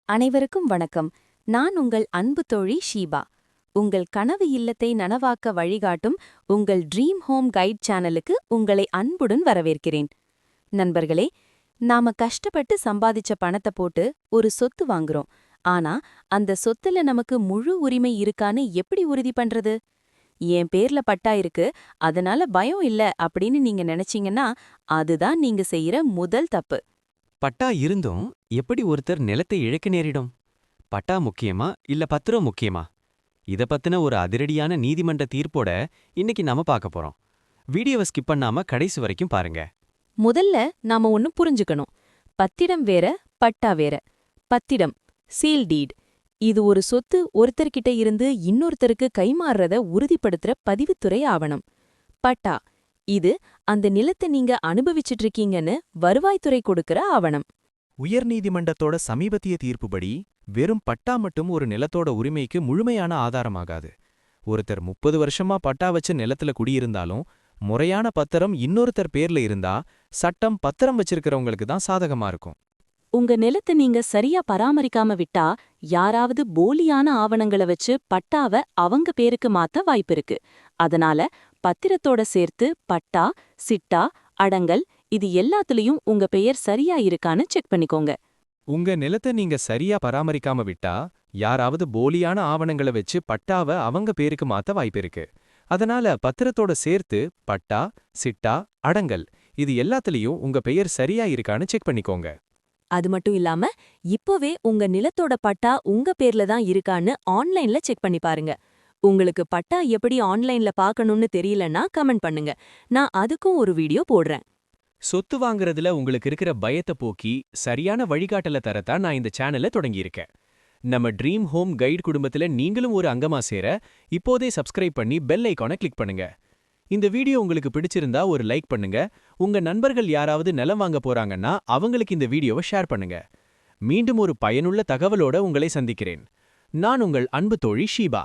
அனைவருக்கும் வணக்கம். நான் உங்கள் அன்பு தோழி ஷீபா. உங்கள் கனவு இல்லத்தை நனவாக்க வழிகாட்டும் உங்கள் ட்ரீம் ஹோம் கைட் சேனலுக்கு உங்களை அன்புடன் வரவேற்கிறேன். நண்பர்களே, நாம கஷ்டப்பட்டு சம்பாதிச்ச பணத்தை போட்டு ஒரு சொத்து வாங்குறோம். ஆனா அந்த சொத்துல நமக்கு முழு உரிமை இருக்கான்னு எப்படி உறுதி பண்றது? என் பேர்ல பட்டா இருக்கு, அதனால பயம் இல்ல அப்படின்னு நீங்க நினைச்சீங்கன்னா அதுதான் நீங்க செய்யற முதல் தப்பு. பட்டா இருந்தும் எப்படி ஒருத்தர் நிலத்தை இழக்க நேரிடும்? பட்டா முக்கியமா இல்ல பத்திரம் முக்கியமா? இத பத்தின ஒரு அதிரடியான நீதிமன்ற தீர்ப்போட இன்னைக்கு நாம பார்க்க போறோம். வீடியோவை ஸ்கிப் பண்ணாம கடைசி வரைக்கும் பாருங்க. முதல்ல நாம ஒன்னு புரிஞ்சுக்கணும். பத்திடம் வேற, பட்டா வேற. பத்திடம் சீல் டீட், இது ஒரு சொத்து ஒருத்தர்கிட்ட இருந்து இன்னொருத்தருக்கு கைமாறுறத உறுதிப்படுத்துற பதிவுத்துறை ஆவணம். பட்டா இது அந்த நிலத்தை நீங்க அனுபவிச்சிட்டு இருக்கீங்கன்னு வருவாய்த்துறை கொடுக்கற ஆவணம். உயர்நீதிமன்றத்தோட சமீபத்திய தீர்ப்புபடி வெறும் பட்டா மட்டும் ஒரு நிலத்தோட உரிமைக்கு முழுமையான ஆதாரமாகாது. ஒருத்தர் 30 வருஷமா பட்டா வச்ச நிலத்துல குடியிருந்தாலும் முறையான பத்திரம் இன்னொருத்தர் பேர்ல இருந்தா சட்டம் பத்திரம் வச்சிருக்கிறவங்களுக்கு தான் சாதகமா இருக்கும். உங்க நிலத்தை நீங்க சரியா பராமரிக்காம விட்டா யாராவது போலியான ஆவணங்களை வச்சு பட்டாவை அவங்க பேருக்கு மாத்த வாய்ப்பிருக்கு. அதனால பத்திரத்தோட சேர்த்து பட்டா, சிட்டா, அடங்கல் இது எல்லாத்துலயும் உங்க பெயர் சரியா இருக்கான்னு செக் பண்ணிக்கோங்க. உங்க நிலத்தை நீங்க சரியா பராமரிக்காம விட்டா யாராவது போலியான ஆவணங்களை வச்சு பட்டாவ அவங்க பேருக்கு மாத்த வாய்ப்பிருக்கு. அதனால பத்திரத்தோட சேர்த்து பட்டா, சிட்டா, அடங்கல் இது எல்லாத்துலயும் உங்க பெயர் சரியா இருக்கான்னு செக் பண்ணிக்கோங்க. அது மட்டும் இல்லாம இப்போவே உங்க நிலத்தோட பட்டா உங்க பேர்ல தான் இருக்கான்னு ஆன்லைன்ல செக் பண்ணி பாருங்க. உங்களுக்கு பட்டா எப்படி ஆன்லைன்ல பார்க்கணும்னு தெரியலன்னா கமெண்ட் பண்ணுங்க. நான் அதுக்கும் ஒரு வீடியோ போடுறேன். சொத்து வாங்குறதுல உங்களுக்கு இருக்கிற பயத்தை போக்கி சரியான வழிகாட்டல தரத்தான் நான் இந்த சேனலை தொடங்கியிருக்கேன். நம்ம ட்ரீம் ஹோம் கைட் குடும்பத்துல நீங்களும் ஒரு அங்கமா சேர இப்போதே சப்ஸ்கிரைப் பண்ணி பெல் ஐகானை கிளிக் பண்ணுங்க. இந்த வீடியோ உங்களுக்கு பிடிச்சிருந்தா ஒரு லைக் பண்ணுங்க. உங்க நண்பர்கள் யாராவது நிலம் வாங்க போறாங்கன்னா அவங்களுக்கு இந்த வீடியோவை ஷேர் பண்ணுங்க. மீண்டும் ஒரு பயனுள்ள தகவலோட உங்களை சந்திக்கிறேன். நான் உங்கள் அன்பு தோழி ஷீபா.